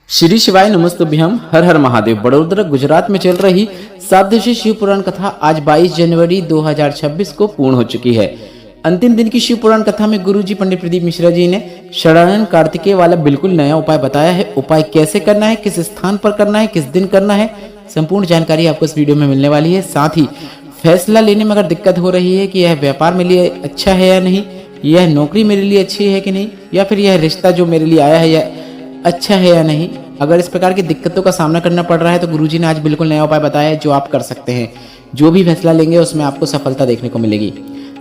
श्री शिवाय नमस्तुभ्यम। हर हर महादेव। बड़ोदरा गुजरात में चल रही 7 दिवसीय शिव पुराण कथा आज 22 जनवरी 2026 को पूर्ण हो चुकी है। अंतिम दिन की शिव पुराण कथा में गुरुजी पंडित प्रदीप मिश्रा जी ने षडानन कार्तिकेय वाला बिल्कुल नया उपाय बताया है। उपाय कैसे करना है, किस स्थान पर करना है, किस दिन करना है, संपूर्ण जानकारी आपको इस वीडियो में मिलने वाली है। साथ ही फैसला लेने में अगर दिक्कत हो रही है कि यह व्यापार मेरे लिए अच्छा है या नहीं, यह नौकरी मेरे लिए अच्छी है कि नहीं, या फिर यह रिश्ता जो मेरे लिए आया है यह अच्छा है या नहीं, अगर इस प्रकार की दिक्कतों का सामना करना पड़ रहा है तो गुरुजी ने आज बिल्कुल नया उपाय बताया है जो आप कर सकते हैं। जो भी फैसला लेंगे उसमें आपको सफलता देखने को मिलेगी।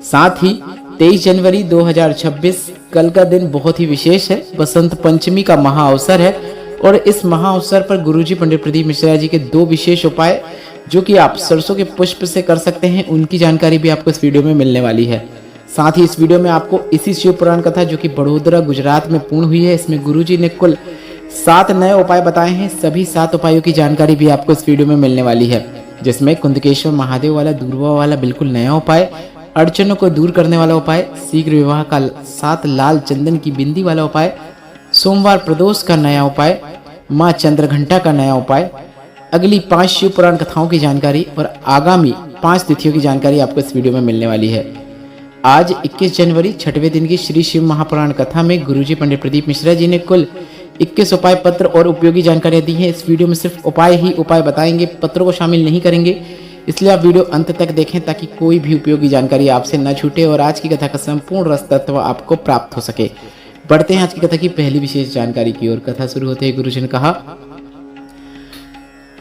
साथ ही 23 जनवरी 2026 कल का दिन बहुत ही विशेष है। बसंत पंचमी का महा अवसर है और इस महा अवसर पर गुरुजी पंडित प्रदीप मिश्रा जी के 2 विशेष उपाय जो कि आप सरसों के पुष्प से कर सकते हैं, उनकी जानकारी भी आपको इस वीडियो में मिलने वाली है। साथ ही इस वीडियो में आपको इसी शिव पुराण कथा जो कि बड़ोदरा गुजरात में पूर्ण हुई है, इसमें गुरुजी ने कुल 7 नए उपाय बताए हैं। सभी 7 उपायों की जानकारी भी आपको इस वीडियो में मिलने वाली है, जिसमें कुंदकेश्वर महादेव वाला दूरवा वाला बिल्कुल नया उपाय, अड़चनों को दूर करने वाला उपाय, शीघ्र विवाह का 7 लाल चंदन की बिंदी वाला उपाय, सोमवार प्रदोष का नया उपाय, माँ चंद्रघंटा का नया उपाय, अगली 5 शिव पुराण कथाओं की जानकारी और आगामी 5 तिथियों की जानकारी आपको इस वीडियो में मिलने वाली है। आज 21 जनवरी 6वें दिन की श्री शिव महापुराण कथा में गुरुजी पंडित प्रदीप मिश्रा जी ने कुल 21 उपाय पत्र और उपयोगी जानकारियां दी हैं। इस वीडियो में सिर्फ उपाय ही उपाय बताएंगे, पत्रों को शामिल नहीं करेंगे, इसलिए आप वीडियो अंत तक देखें ताकि कोई भी उपयोगी जानकारी आपसे न छूटे और आज की कथा का संपूर्ण रस तत्व आपको प्राप्त हो सके। बढ़ते हैं आज की कथा की पहली विशेष जानकारी की ओर। कथा शुरू होते ही गुरुजी ने कहा,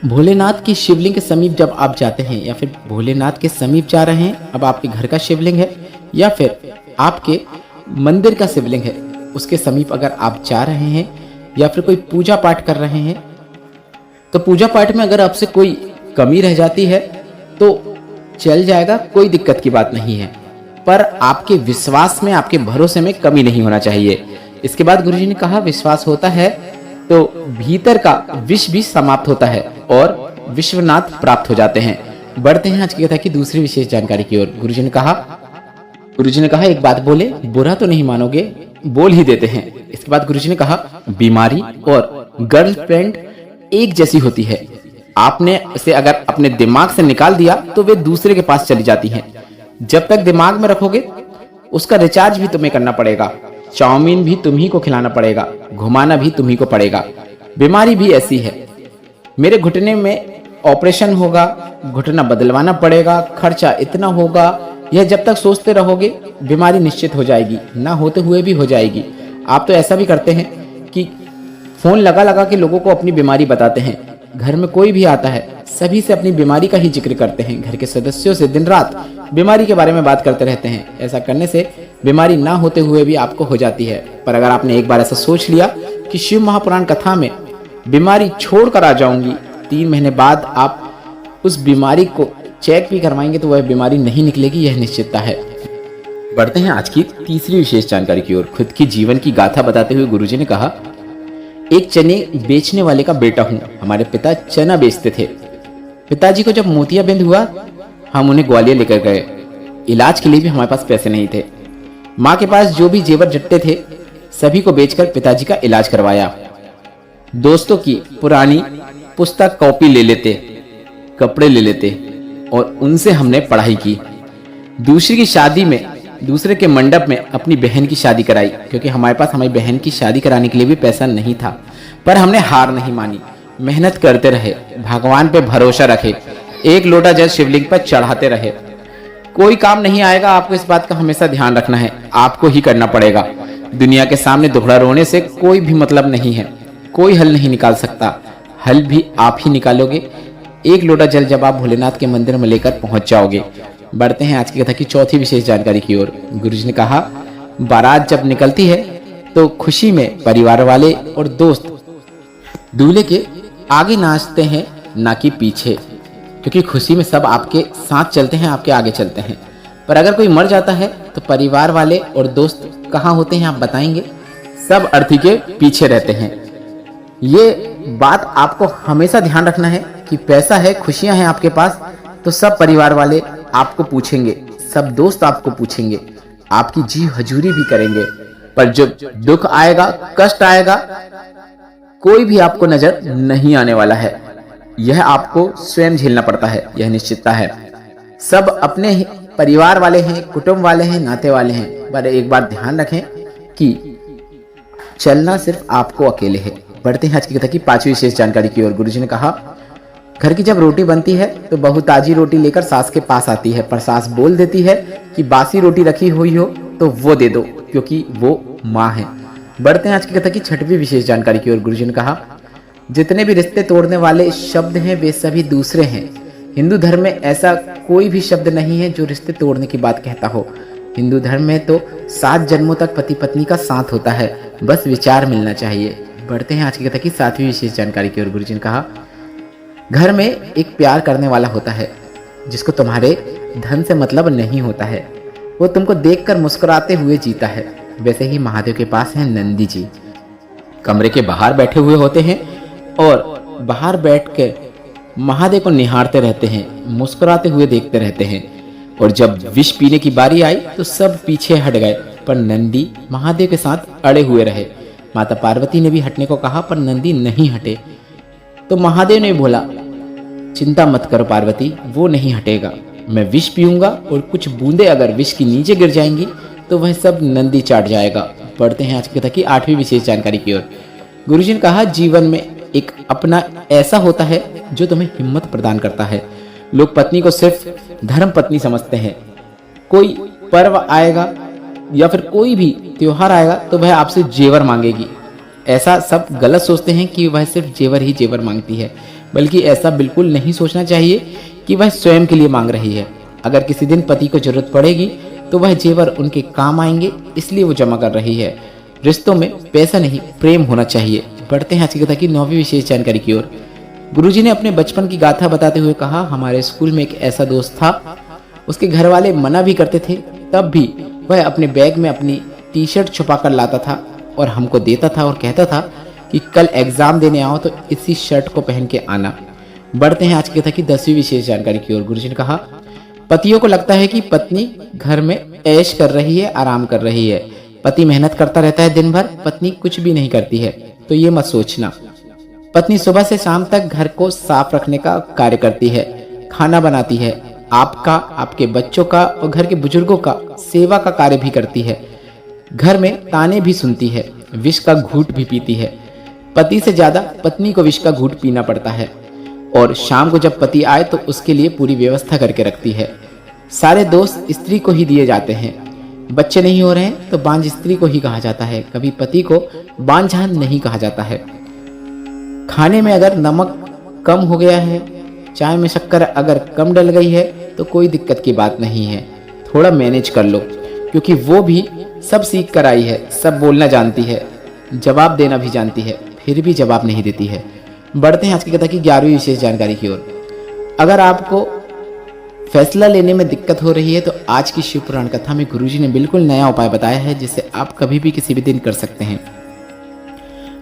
भोलेनाथ की शिवलिंग के समीप जब आप जाते हैं या फिर भोलेनाथ के समीप जा रहे हैं, अब आपके घर का शिवलिंग है या फिर आपके मंदिर का शिवलिंग है, उसके समीप अगर आप जा रहे हैं या फिर कोई पूजा पाठ कर रहे हैं, तो पूजा पाठ में अगर आपसे कोई कमी रह जाती है तो चल जाएगा, कोई दिक्कत की बात नहीं है, पर आपके विश्वास में, आपके भरोसे में कमी नहीं होना चाहिए। इसके बाद गुरुजी ने कहा, विश्वास होता है तो भीतर का विष भी समाप्त होता है और विश्वनाथ प्राप्त हो जाते हैं। बढ़ते हैं आज की कथा की दूसरी विशेष जानकारी की ओर। गुरुजी ने कहा एक बात बोले, बुरा तो नहीं मानोगे, बोल ही देते हैं। इसके बाद गुरुजी ने कहा, बीमारी और गर्लफ्रेंड एक जैसी होती है, आपने इसे अगर अपने दिमाग से निकाल दिया तो वे दूसरे के पास चली जाती हैं। जब तक दिमाग में रखोगे उसका रिचार्ज भी तुम्हें करना पड़ेगा, चाउमीन भी तुम्ही को खिलाना पड़ेगा, घुमाना भी तुम्ही को पड़ेगा। बीमारी भी ऐसी है, मेरे घुटने में ऑपरेशन होगा, घुटना बदलवाना पड़ेगा, खर्चा इतना होगा, यह जब तक सोचते रहोगे बीमारी निश्चित हो जाएगी, ना होते हुए भी हो जाएगी। आप तो ऐसा भी करते हैं कि फोन लगा लगा के लोगों को अपनी बीमारी बताते हैं। घर में कोई भी आता है सभी से अपनी बीमारी का ही जिक्र करते हैं, घर के सदस्यों से दिन रात बीमारी के बारे में बात करते रहते हैं। ऐसा करने से बीमारी ना होते हुए भी आपको हो जाती है। पर अगर आपने एक बार ऐसा सोच लिया कि शिव महापुराण कथा में बीमारी छोड़कर आ जाऊंगी, 3 महीने बाद आप उस बीमारी को चेक भी करवाएंगे तो वह बीमारी नहीं निकलेगी, यह निश्चितता है। बढ़ते हैं आज की तीसरी विशेष जानकारी की ओर। खुद की जीवन की गाथा बताते हुए गुरुजी ने कहा, एक चने बेचने वाले का बेटा हूं। हमारे पिता चना बेचते थे। पिताजी को जब मोतियाबिंद हुआ हम उन्हें ग्वालियर लेकर गए। इलाज के लिए भी हमारे पास पैसे नहीं थे। माँ के पास जो भी जेवर जट्टे थे सभी को बेचकर पिताजी का इलाज करवाया। दोस्तों की पुरानी पुस्तक कॉपी ले लेते, कपड़े ले लेते और उनसे हमने पढ़ाई की। दूसरे की शादी में, दूसरे के मंडप में अपनी बहन की शादी कराई, क्योंकि हमारे पास हमारी बहन की शादी कराने के लिए भी पैसा नहीं था। पर हमने हार नहीं मानी, मेहनत करते रहे, भगवान पे भरोसा रखे, एक लोटा जल शिवलिंग पर चढ़ाते रहे। कोई काम नहीं आएगा, आपको इस बात का हमेशा ध्यान रखना है, आपको ही करना पड़ेगा। दुनिया के सामने दुखड़ा रोने से कोई भी मतलब नहीं है, कोई हल नहीं निकाल सकता, हल भी आप ही निकालोगे। एक लोटा जल जब आप भोलेनाथ के मंदिर में लेकर पहुंच जाओगे। बढ़ते हैं आज की कथा की चौथी विशेष जानकारी की ओर। गुरुजी ने कहा, बारात जब निकलती है तो खुशी में परिवार वाले और दोस्त दूल्हे के आगे नाचते हैं, ना कि पीछे, क्योंकि खुशी में सब आपके साथ चलते हैं, आपके आगे चलते हैं। पर अगर कोई मर जाता है तो परिवार वाले और दोस्त कहाँ होते हैं आप बताएंगे? सब अर्थी के पीछे रहते हैं। ये बात आपको हमेशा ध्यान रखना है कि पैसा है, खुशियां हैं आपके पास, तो सब परिवार वाले आपको पूछेंगे, सब दोस्त आपको पूछेंगे, आपकी जी हजूरी भी करेंगे। पर जब दुख आएगा, कष्ट आएगा, कोई भी आपको नजर नहीं आने वाला है। यह आपको स्वयं झेलना पड़ता है, यह निश्चितता है। सब अपने ही परिवार वाले हैं, कुटुंब वाले हैं, नाते वाले हैं, पर एक बात ध्यान रखें कि चलना सिर्फ आपको अकेले है। बढ़ते हैं आज की कथा की 5वीं विशेष जानकारी की ओर। गुरुजी ने कहा, घर की जब रोटी बनती है तो बहू ताजी रोटी लेकर सास के पास आती है, पर सास बोल देती है कि बासी रोटी रखी हुई हो तो वो दे दो, क्योंकि वो माँ है। बढ़ते हैं आज की कथा की 6वीं विशेष जानकारी की ओर। गुरुजी ने कहा, जितने भी रिश्ते तोड़ने वाले शब्द हैं वे सभी दूसरे हैं। हिंदू धर्म में ऐसा कोई भी शब्द नहीं है जो रिश्ते तोड़ने की बात कहता हो। हिंदू धर्म में तो 7 जन्मों तक पति पत्नी का साथ होता है, बस विचार मिलना चाहिए। बढ़ते हैं आज की कथा की 7वीं विशेष जानकारी की ओर। गुरुजी ने कहा, घर में एक प्यार करने वाला होता है जिसको तुम्हारे धन से मतलब नहीं होता है। वो तुमको देखकर मुस्कुराते हुए जीता है। वैसे ही महादेव के पास है नंदी जी। कमरे के बाहर बैठे हुए होते हैं और बाहर बैठ के महादेव को निहारते रहते हैं, मुस्कुराते हुए देखते रहते हैं। और जब विष पीने की बारी आई तो सब पीछे हट गए, पर नंदी महादेव के साथ अड़े हुए रहे। माता पार्वती ने भी हटने को कहा, पर नंदी नहीं हटे। तो महादेव ने बोला, चिंता मत करो पार्वती, वो नहीं हटेगा। मैं विष पीऊंगा और कुछ बूंदे अगर विष की नीचे गिर जाएंगी तो वह सब नंदी चाट जाएगा। पढ़ते हैं आज की कथा की 8वीं विशेष जानकारी की ओर। गुरुजी ने कहा, जीवन में एक अपना ऐसा होता है जो तुम्हें हिम्मत प्रदान करता है। लोग पत्नी को सिर्फ धर्म पत्नी समझते हैं। कोई पर्व आएगा या फिर कोई भी त्योहार आएगा तो वह आपसे जेवर मांगेगी। ऐसा सब गलत सोचते हैं कि वह सिर्फ जेवर ही जेवर मांगती है, बल्कि ऐसा बिल्कुल नहीं सोचना चाहिए कि वह स्वयं के लिए मांग रही है। अगर किसी दिन पति को जरूरत पड़ेगी तो वह जेवर उनके काम आएंगे, इसलिए वो जमा कर रही है। रिश्तों में पैसा नहीं प्रेम होना चाहिए। बढ़ते हैं आज की कथा की 9वीं विशेष जानकारी की ओर। गुरुजी ने अपने बचपन की गाथा बताते हुए कहा, हमारे स्कूल में एक ऐसा दोस्त था, उसके घर वाले मना भी करते थे, तब भी वह अपने बैग में अपनी टी-शर्ट छुपा कर लाता था और हमको देता था और कहता था कि कल एग्जाम देने आओ तो इसी शर्ट को पहन के आना। बढ़ते हैं आज की कथा की 10वीं विशेष जानकारी की ओर। गुरुजी ने कहा, पतियों को लगता है कि पत्नी घर में ऐश कर रही है, आराम कर रही है। पति मेहनत करता रहता है दिन भर, पत्नी कुछ भी नहीं करती है, तो ये मत सोचना। पत्नी सुबह से शाम तक घर को साफ रखने का कार्य करती है, खाना बनाती है, आपका, आपके बच्चों का और घर के बुजुर्गों का सेवा का कार्य भी करती है। घर में ताने भी सुनती है, विष का घूंट भी पीती है। पति से ज्यादा पत्नी को विष का घूंट पीना पड़ता है। और शाम को जब पति आए तो उसके लिए पूरी व्यवस्था करके रखती है। सारे दोष स्त्री को ही दिए जाते हैं। बच्चे नहीं हो रहे हैं तो बांझ स्त्री को ही कहा जाता है, कभी पति को बांझा नहीं कहा जाता है। खाने में अगर नमक कम हो गया है, चाय में शक्कर अगर कम डल गई है तो कोई दिक्कत की बात नहीं है, थोड़ा मैनेज कर लो, क्योंकि वो भी सब सीख कर आई है, सब बोलना जानती है, जवाब देना भी जानती है, फिर भी जवाब नहीं देती है। बढ़ते हैं आज की कथा की 11वीं विशेष जानकारी की ओर। अगर आपको फैसला लेने में दिक्कत हो रही है तो आज की शिव पुराण कथा में गुरुजी ने बिल्कुल नया उपाय बताया है, जिसे आप कभी भी किसी भी दिन कर सकते हैं।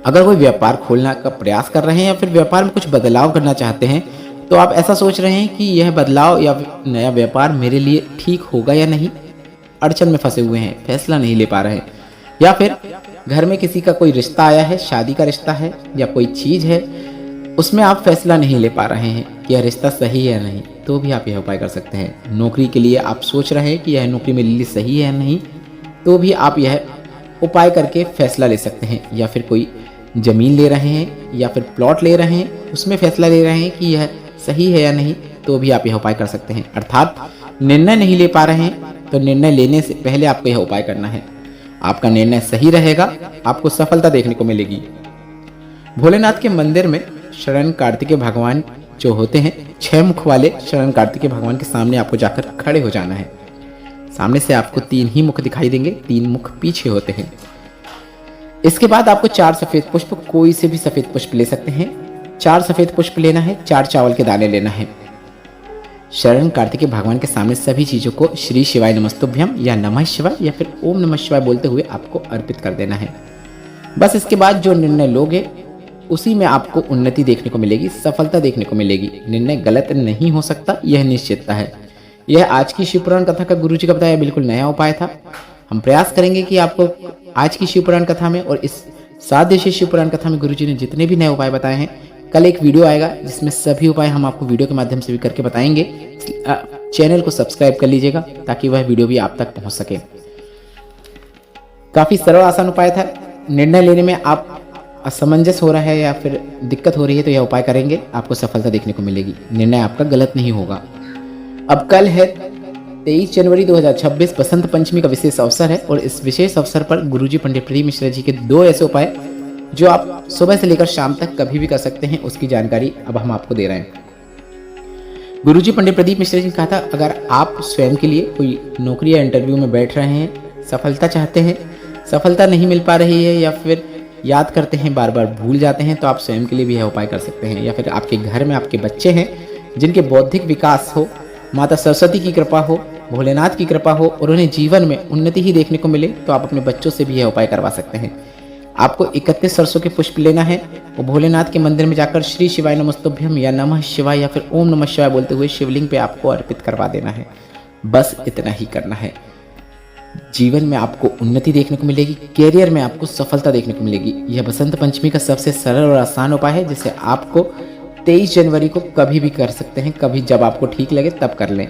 अगर कोई व्यापार खोलने का प्रयास कर रहे हैं या फिर व्यापार में कुछ बदलाव करना चाहते हैं, तो आप ऐसा सोच रहे हैं कि यह बदलाव या नया व्यापार मेरे लिए ठीक होगा या नहीं, अड़चन में फंसे हुए हैं, फैसला नहीं ले पा रहे हैं, या फिर घर में किसी का कोई रिश्ता आया है, शादी का रिश्ता है या कोई चीज है, उसमें आप फैसला नहीं ले पा रहे हैं कि यह रिश्ता सही है या नहीं, तो भी आप यह उपाय कर सकते हैं। नौकरी के लिए आप सोच रहे हैं कि यह नौकरी मेरे लिए सही है या नहीं, तो भी आप यह उपाय करके फैसला ले सकते हैं। या फिर कोई जमीन ले रहे हैं या फिर प्लॉट ले रहे हैं, उसमें फैसला ले रहे हैं कि यह सही है या नहीं, तो भी आप यह उपाय कर सकते हैं। अर्थात निर्णय नहीं ले पा रहे हैं तो निर्णय लेने से पहले आपको यह उपाय करना है। आपका निर्णय सही रहेगा, आपको सफलता देखने को मिलेगी। भोलेनाथ के मंदिर में शरण कार्तिकेय भगवान जो होते हैं, 6 मुख वाले शरण कार्तिकेय भगवान के सामने आपको जाकर खड़े हो जाना है। सामने से आपको 3 ही मुख दिखाई देंगे, 3 मुख पीछे होते हैं। इसके बाद आपको 4 सफेद पुष्प, कोई से भी सफेद पुष्प ले सकते हैं। 4 सफेद पुष्प लेना है, 4 चावल के दाने लेना है। शरण कार्तिकेय भगवान के सामने सभी चीजों को श्री शिवाय नमस्तुभ्यम या नमः शिवाय या फिर ओम नमः शिवाय बोलते हुए आपको अर्पित कर देना है। बस इसके बाद जो निर्णय लोगे उसी में आपको उन्नति देखने को मिलेगी, सफलता देखने को मिलेगी। निर्णय गलत नहीं हो सकता, यह निश्चितता है। यह आज की शिवपुराण कथा का गुरुजी का बताया बिल्कुल नया उपाय था। हम प्रयास करेंगे कि आपको आज की शिवपुराण कथा में और इस सात देशी शिव पुराण कथा में गुरुजी ने जितने भी नए उपाय बताए हैं, कल एक वीडियो आएगा जिसमें सभी उपाय हम आपको वीडियो के माध्यम से भी करके बताएंगे। चैनल को सब्सक्राइब कर लीजिएगा ताकि वह वीडियो भी आप तक पहुंच सके। काफी सरल आसान उपाय था। निर्णय लेने में आप असमंजस हो रहा है या फिर दिक्कत हो रही है तो यह उपाय करेंगे, आपको सफलता देखने को मिलेगी। निर्णय आपका गलत नहीं होगा। अब कल है 23 जनवरी 2026, बसंत पंचमी का विशेष अवसर है और इस विशेष अवसर पर गुरुजी पंडित प्रदीप मिश्रा जी के 2 ऐसे उपाय जो आप सुबह से लेकर शाम तक कभी भी कर सकते हैं, उसकी जानकारी अब हम आपको दे रहे हैं। गुरुजी पंडित प्रदीप मिश्रा जी ने कहा था, अगर आप स्वयं के लिए कोई नौकरी या इंटरव्यू में बैठ रहे हैं, सफलता चाहते हैं, सफलता नहीं मिल पा रही है या फिर याद करते हैं बार बार भूल जाते हैं, तो आप स्वयं के लिए भी यह उपाय कर सकते हैं। या फिर आपके घर में आपके बच्चे हैं जिनके बौद्धिक विकास हो, माता सरस्वती की कृपा हो, भोलेनाथ की कृपा हो और उन्हें जीवन में उन्नति ही देखने को मिले, तो आप अपने बच्चों से भी यह उपाय करवा सकते हैं। आपको 31 सरसों के पुष्प लेना है और भोलेनाथ के मंदिर में जाकर श्री शिवाय नमस्तुभ्यम या नमः शिवाय या फिर ओम नमः शिवाय बोलते हुए शिवलिंग पे आपको अर्पित करवा देना है। बस इतना ही करना है। जीवन में आपको उन्नति देखने को मिलेगी, कैरियर में आपको सफलता देखने को मिलेगी। यह बसंत पंचमी का सबसे सरल और आसान उपाय है जिसे आपको 23 जनवरी को कभी भी कर सकते हैं, कभी जब आपको ठीक लगे तब कर लें।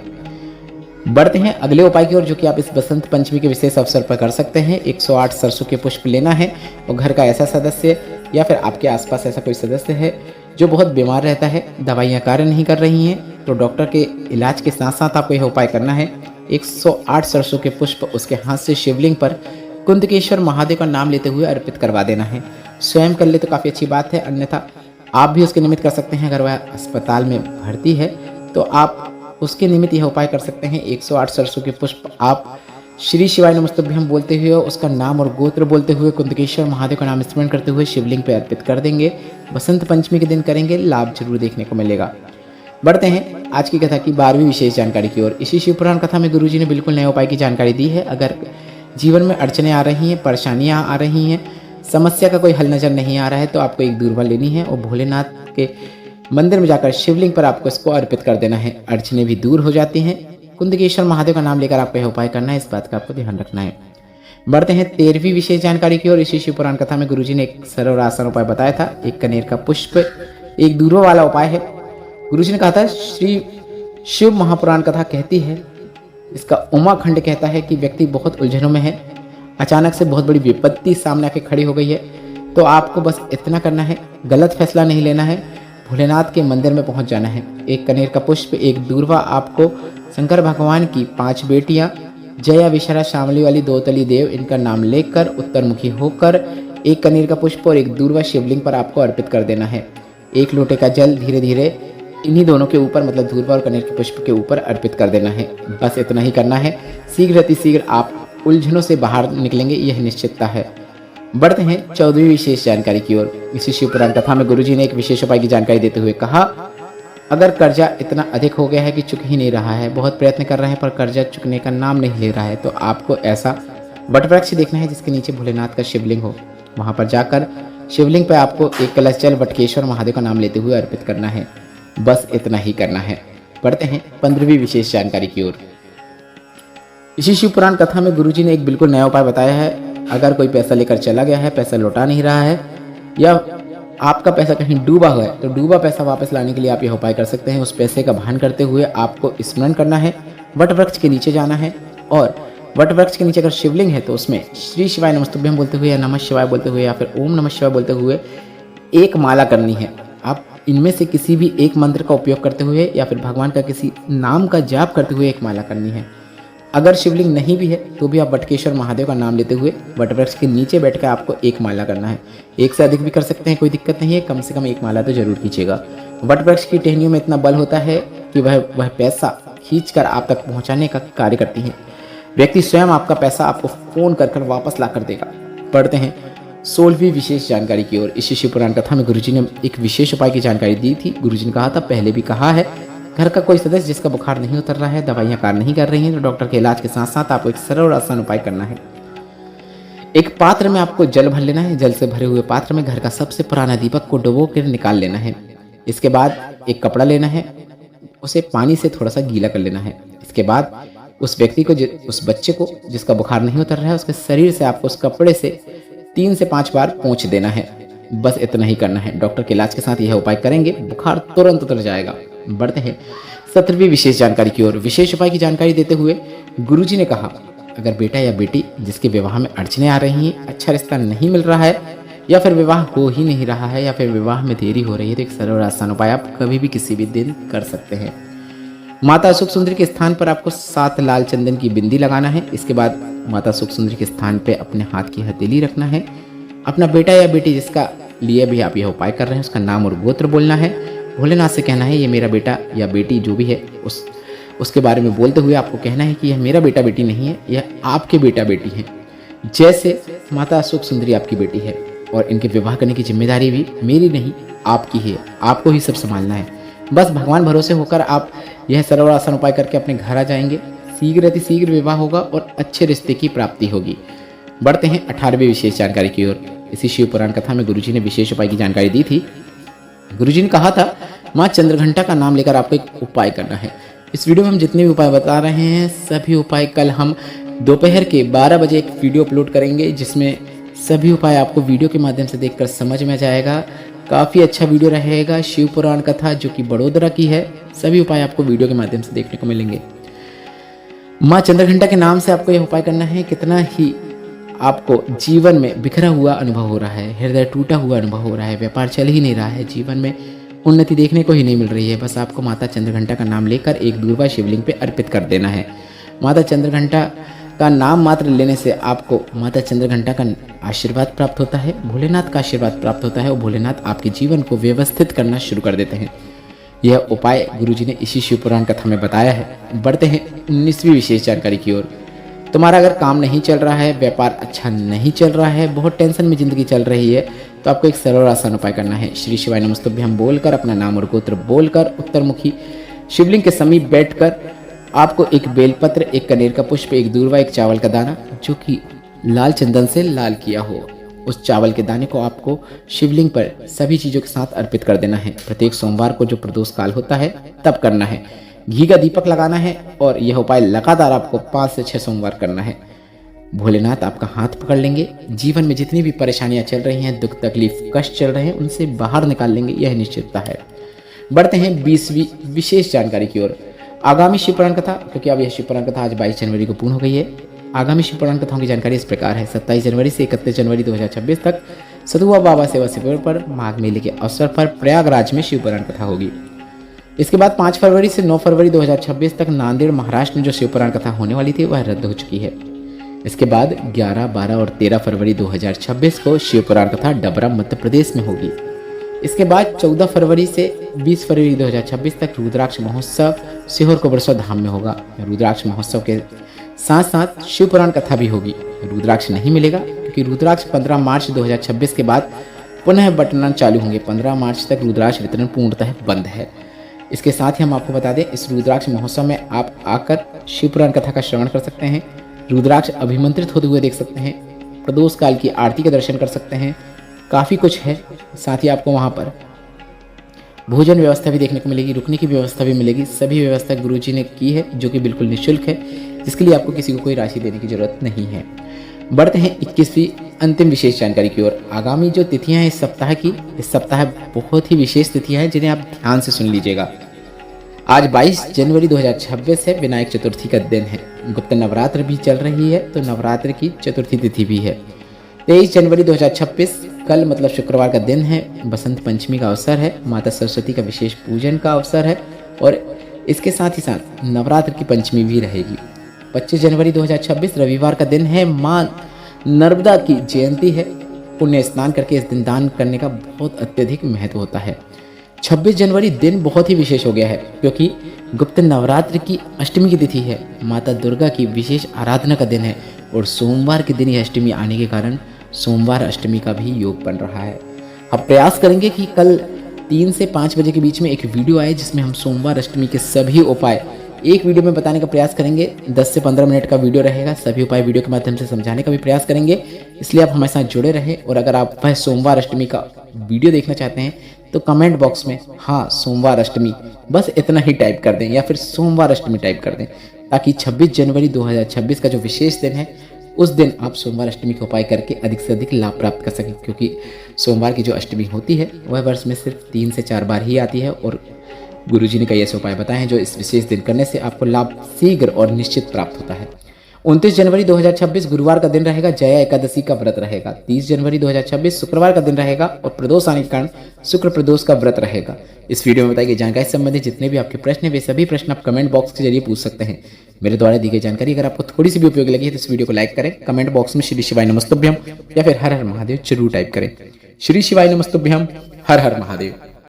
बढ़ते हैं अगले उपाय की ओर, जो कि आप इस बसंत पंचमी के विशेष अवसर पर कर सकते हैं। 108 सरसों के पुष्प लेना है और घर का ऐसा सदस्य या फिर आपके आसपास ऐसा कोई सदस्य है जो बहुत बीमार रहता है, दवाइयाँ कार्य नहीं कर रही हैं, तो डॉक्टर के इलाज के साथ साथ आपको यह उपाय करना है। 108 सरसों के पुष्प उसके हाथ से शिवलिंग पर कुंदकेश्वर महादेव का नाम लेते हुए अर्पित करवा देना है। स्वयं कर ले तो काफ़ी अच्छी बात है, अन्यथा आप भी उसके निमित्त कर सकते हैं। अगर वह अस्पताल में भर्ती है तो आप उसके निमित्त यह उपाय कर सकते हैं। 108 सरसों के पुष्प आप श्री शिवाय नमस्तुभ्यम बोलते हुए, उसका नाम और गोत्र बोलते हुए, कुंदकेश्वर महादेव का नाम स्मरण करते हुए शिवलिंग पर अर्पित कर देंगे। बसंत पंचमी के दिन करेंगे, लाभ जरूर देखने को मिलेगा। बढ़ते हैं आज की कथा की 12वीं विशेष जानकारी की ओर। इसी शिव पुराण कथा में गुरुजी ने बिल्कुल नए उपाय की जानकारी दी है। अगर जीवन में अड़चने आ रही हैं, परेशानियां आ रही हैं, समस्या का कोई हल नजर नहीं आ रहा है, तो आपको एक दूर्वा लेनी है और भोलेनाथ के मंदिर में जाकर शिवलिंग पर आपको इसको अर्पित कर देना है। अड़चने भी दूर हो जाती हैं। कुंदकेश्वर महादेव का नाम लेकर आपको यह उपाय करना है, इस बात का आपको ध्यान रखना है। बढ़ते हैं 13वीं विशेष जानकारी की ओर। इसी शिव पुराण कथा में गुरुजी ने एक सरल और आसान उपाय बताया था। एक कनेर का पुष्प एक दूर्वा वाला उपाय है। गुरुजी ने कहा था, श्री शिव महापुराण कथा कहती है, इसका उमाखंड कहता है कि व्यक्ति बहुत उलझनों में है, अचानक से बहुत बड़ी विपत्ति सामने आके खड़ी हो गई है, तो आपको बस इतना करना है, गलत फैसला नहीं लेना है, भोलेनाथ के मंदिर में पहुंच जाना है। एक कनेर का पुष्प एक दूर्वा आपको शंकर भगवान की 5 बेटियां जया, विशरा, शामली वाली, 2 तली देव, इनका नाम लेकर उत्तरमुखी होकर एक कनेर का पुष्प और एक दूर्वा शिवलिंग पर आपको अर्पित कर देना है। 1 लोटे का जल धीरे धीरे इन्हीं दोनों के ऊपर, मतलब दूर्वा और कनेर के पुष्प के ऊपर अर्पित कर देना है। बस इतना ही करना है। शीघ्र अतिशीघ्र आप उलझनों से बाहर निकलेंगे, यह निश्चितता है। बढ़ते हैं 14वीं विशेष जानकारी की ओर। इसी शिव पुराण कथा में गुरुजी ने एक विशेष उपाय की जानकारी देते हुए कहा, अगर कर्जा इतना अधिक हो गया है कि चुक ही नहीं रहा है, बहुत प्रयत्न कर रहे हैं पर कर्जा चुकने का नाम नहीं ले रहा है, तो आपको ऐसा वटवृक्ष देखना है जिसके नीचे भोलेनाथ का शिवलिंग हो। वहां पर जाकर शिवलिंग पर आपको 1 कलश जल वटकेश्वर महादेव का नाम लेते हुए अर्पित करना है। बस इतना ही करना है। बढ़ते हैं 15वीं विशेष जानकारी की ओर। इसी शिव पुराण कथा में गुरुजी ने एक बिल्कुल नया उपाय बताया है। अगर कोई पैसा लेकर चला गया है, पैसा लौटा नहीं रहा है, या आपका पैसा कहीं डूबा हुआ है, तो डूबा पैसा वापस लाने के लिए आप यह उपाय कर सकते हैं। उस पैसे का भान करते हुए आपको स्मरण करना है, वटवृक्ष के नीचे जाना है और वटवृक्ष के नीचे अगर शिवलिंग है तो उसमें श्री शिवाय नमस्तुभ्यम बोलते हुए या नमः शिवाय बोलते हुए या फिर ओम नमः शिवाय बोलते हुए एक माला करनी है। आप इनमें से किसी भी एक मंत्र का उपयोग करते हुए या फिर भगवान का किसी नाम का जाप करते हुए एक माला करनी है। अगर शिवलिंग नहीं भी है तो भी आप वटकेश्वर महादेव का नाम लेते हुए वटवृक्ष के नीचे बैठकर आपको एक माला करना है। एक से अधिक भी कर सकते हैं, कोई दिक्कत नहीं है, कम से कम एक माला तो जरूर कीजिएगा। वटवृक्ष की टहनियों में इतना बल होता है कि वह पैसा खींचकर आप तक पहुंचाने का कार्य करती है। व्यक्ति स्वयं आपका पैसा आपको फोन कर वापस ला कर देगा। पढ़ते हैं 16वीं विशेष जानकारी की ओर। इसी शिव पुराण कथा में गुरुजी ने एक विशेष उपाय की जानकारी दी थी। गुरुजी ने कहा था, पहले भी कहा है, घर का कोई सदस्य जिसका बुखार नहीं उतर रहा है, दवाइयां कार्य नहीं कर रही हैं, तो डॉक्टर के इलाज के साथ साथ आपको एक सरल और आसान उपाय करना है। एक पात्र में आपको जल भर लेना है। जल से भरे हुए पात्र में घर का सबसे पुराना दीपक को डुबो कर निकाल लेना है। इसके बाद एक कपड़ा लेना है, उसे पानी से थोड़ा सा गीला कर लेना है। इसके बाद उस व्यक्ति को, उस बच्चे को जिसका बुखार नहीं उतर रहा है, उसके शरीर से आपको उस कपड़े से 3 से 5 बार पोंछ देना है। बस इतना ही करना है। डॉक्टर के इलाज के साथ यह उपाय करेंगे, बुखार तुरंत उतर जाएगा। बढ़ते हैं 17वीं विशेष जानकारी की ओर। विशेष उपाय की जानकारी देते हुए गुरुजी ने कहा, अगर बेटा या बेटी जिसके विवाह में अड़चने आ रही हैं, अच्छा रिश्ता नहीं मिल रहा है, या फिर विवाह हो ही नहीं रहा है, या फिर विवाह में देरी हो रही है, तो एक सरल और आसान उपाय आप कभी भी किसी भी दिन कर सकते हैं। माता सुख सुंदरी के स्थान पर आपको 7 लाल चंदन की बिंदी लगाना है। इसके बाद माता सुख सुंदरी के स्थान पे अपने हाथ की हथेली रखना है। अपना बेटा या बेटी जिसका लिए भी आप यह उपाय कर रहे हैं, उसका नाम और गोत्र बोलना है। भोलेनाथ से कहना है, ये मेरा बेटा या बेटी जो भी है, उसके बारे में बोलते हुए आपको कहना है कि यह मेरा बेटा बेटी नहीं है, यह आपके बेटा बेटी है। जैसे माता सुख सुंदरी आपकी बेटी है और इनके विवाह करने की जिम्मेदारी भी मेरी नहीं, आपकी है। आपको ही सब संभालना है। बस भगवान भरोसे होकर आप यह सरल और आसान उपाय करके अपने घर आ जाएंगे। शीघ्र अति शीघ्र विवाह होगा और अच्छे रिश्ते की प्राप्ति होगी। बढ़ते हैं 18वीं विशेष जानकारी की ओर। इसी शिव पुराण कथा में गुरुजी ने विशेष उपाय की जानकारी दी थी। गुरुजी ने कहा था, माँ चंद्रघंटा का नाम लेकर आपको एक उपाय करना है। इस वीडियो में हम जितने भी उपाय बता रहे हैं, सभी उपाय कल हम दोपहर के 12 बजे एक वीडियो अपलोड करेंगे, जिसमें सभी उपाय आपको वीडियो के माध्यम से देखकर समझ में जाएगा। काफ़ी अच्छा वीडियो रहेगा। शिव पुराण कथा जो कि बड़ोदरा की है, सभी उपाय आपको वीडियो के माध्यम से देखने को मिलेंगे। माँ चंद्रघंटा के नाम से आपको यह उपाय करना है। कितना ही आपको जीवन में बिखरा हुआ अनुभव हो रहा है, हृदय टूटा हुआ अनुभव हो रहा है, व्यापार चल ही नहीं रहा है, जीवन में उन्नति देखने को ही नहीं मिल रही है, बस आपको माता चंद्रघंटा का नाम लेकर एक दूरबा शिवलिंग पे अर्पित कर देना है। माता चंद्रघंटा का नाम मात्र लेने से आपको माता चंद्रघंटा का आशीर्वाद प्राप्त होता है, भोलेनाथ का आशीर्वाद प्राप्त होता है और भोलेनाथ आपके जीवन को व्यवस्थित करना शुरू कर देते हैं। यह उपाय गुरुजी ने इसी शिव पुराण कथा में बताया है। बढ़ते हैं 19वीं विशेष जानकारी की ओर। तुम्हारा अगर काम नहीं चल रहा है, व्यापार अच्छा नहीं चल रहा है, बहुत टेंशन में जिंदगी चल रही है, तो आपको एक सरल और आसान उपाय करना है। श्री शिवाय नमस्तुभ्यं बोलकर, अपना नाम और गोत्र बोलकर, उत्तरमुखी शिवलिंग के समीप बैठकर आपको एक बेलपत्र, एक कनेर का पुष्प, एक दूर्वा, एक चावल का दाना जो कि लाल चंदन से लाल किया हो, उस चावल के दाने को आपको शिवलिंग पर सभी चीज़ों के साथ अर्पित कर देना है। प्रत्येक सोमवार को जो प्रदोष काल होता है तब करना है। घी का दीपक लगाना है और यह उपाय लगातार आपको 5 से 6 सोमवार करना है। भोलेनाथ आपका हाथ पकड़ लेंगे। जीवन में जितनी भी परेशानियां चल रही हैं, दुख तकलीफ कष्ट चल रहे हैं, उनसे बाहर निकाल लेंगे, यह निश्चितता है। बढ़ते हैं 20वीं विशेष जानकारी की ओर। आगामी शिव पुराण कथा, क्योंकि अब यह शिव पुराण कथा आज 22 जनवरी को पूर्ण हो गई है। आगामी शिव पुराण कथाओं की जानकारी इस प्रकार है। 27 जनवरी से 31 जनवरी 2026 तक सतुआ बाबा सेवा शिविर पर माघ मेले के अवसर पर प्रयागराज में शिव पुराण कथा होगी। इसके बाद 5 फरवरी से 9 फरवरी 2026 तक नांदेड़ महाराष्ट्र में जो शिव पुराण कथा होने वाली थी वह रद्द हो चुकी है। इसके बाद 11, 12 और 13 फरवरी 2026 को शिव पुराण कथा डबरा मध्य प्रदेश में होगी। इसके बाद 14 फरवरी से 20 फरवरी 2026 तक रुद्राक्ष महोत्सव सीहोर कोबरसो धाम में होगा। रुद्राक्ष महोत्सव के साथ साथ शिव पुराण कथा भी होगी। रुद्राक्ष नहीं मिलेगा क्योंकि रुद्राक्ष 15 मार्च 2026 के बाद पुनः बंटना चालू होंगे। 15 मार्च तक रुद्राक्ष वितरण पूर्णतः बंद है। इसके साथ ही हम आपको बता दें, इस रुद्राक्ष महोत्सव में आप आकर शिव पुराण कथा का श्रवण कर सकते हैं, रुद्राक्ष अभिमंत्रित होते हुए देख सकते हैं, प्रदोष काल की आरती के दर्शन कर सकते हैं, काफ़ी कुछ है। साथ ही आपको वहाँ पर भोजन व्यवस्था भी देखने को मिलेगी, रुकने की व्यवस्था भी मिलेगी। सभी व्यवस्था गुरुजी ने की है जो कि बिल्कुल निःशुल्क है, जिसके लिए आपको किसी को कोई राशि देने की जरूरत नहीं है। बढ़ते हैं 21वीं अंतिम विशेष जानकारी की ओर। आगामी जो तिथियां हैं इस सप्ताह बहुत ही विशेष तिथियां हैं जिन्हें आप ध्यान से सुन लीजिएगा। आज 22 जनवरी 2026 है, विनायक चतुर्थी का दिन है। गुप्त नवरात्र भी चल रही है, तो नवरात्र की चतुर्थी तिथि भी है। 23 जनवरी 2026 कल मतलब शुक्रवार का दिन है। बसंत पंचमी का अवसर है, माता सरस्वती का विशेष पूजन का अवसर है और इसके साथ ही साथ नवरात्र की पंचमी भी रहेगी। 25 जनवरी 2026 रविवार का दिन है, माँ नर्मदा की जयंती है। पुण्य स्नान करके इस दिन दान करने का बहुत अत्यधिक महत्व होता है। 26 जनवरी दिन बहुत ही विशेष हो गया है क्योंकि गुप्त नवरात्र की अष्टमी की तिथि है, माता दुर्गा की विशेष आराधना का दिन है और सोमवार के दिन यह अष्टमी आने के कारण सोमवार अष्टमी का भी योग बन रहा है। अब प्रयास करेंगे कि कल 3 से 5 बजे के बीच में एक वीडियो आए जिसमें हम सोमवार अष्टमी के सभी उपाय एक वीडियो में बताने का प्रयास करेंगे। 10 से 15 मिनट का वीडियो रहेगा, सभी उपाय वीडियो के माध्यम से समझाने का भी प्रयास करेंगे, इसलिए आप हमारे साथ जुड़े रहें। और अगर आप वह सोमवार अष्टमी का वीडियो देखना चाहते हैं तो कमेंट बॉक्स में हाँ सोमवार अष्टमी बस इतना ही टाइप कर दें या फिर सोमवार अष्टमी टाइप कर दें, ताकि 26 जनवरी 2026 का जो विशेष दिन है उस दिन आप सोमवार अष्टमी का उपाय करके अधिक से अधिक लाभ प्राप्त कर सकें, क्योंकि सोमवार की जो अष्टमी होती है वह वर्ष में सिर्फ 3 से 4 बार ही आती है और गुरुजी ने कई ऐसे उपाय बताए हैं जो इस विशेष दिन करने से आपको लाभ शीघ्र और निश्चित प्राप्त होता है। 29 जनवरी 2026 गुरुवार का दिन रहेगा, जया एकादशी का व्रत रहेगा। 30 जनवरी 2026 शुक्रवार का दिन रहेगा और प्रदोष आने के कारण शुक्र प्रदोष का व्रत रहेगा। इस वीडियो में बताई गई जानकारी से संबंधित जितने भी आपके प्रश्न हैं वे सभी प्रश्न आप कमेंट बॉक्स के जरिए पूछ सकते हैं। मेरे द्वारा दी गई जानकारी अगर आपको थोड़ी सी भी उपयोगी लगी है तो इस वीडियो को लाइक करें, कमेंट बॉक्स में श्री शिवाय नमस्तुभ्यम या फिर हर हर महादेव जरूर टाइप करें। श्री शिवाय नमस्तुभ्यम, हर हर महादेव।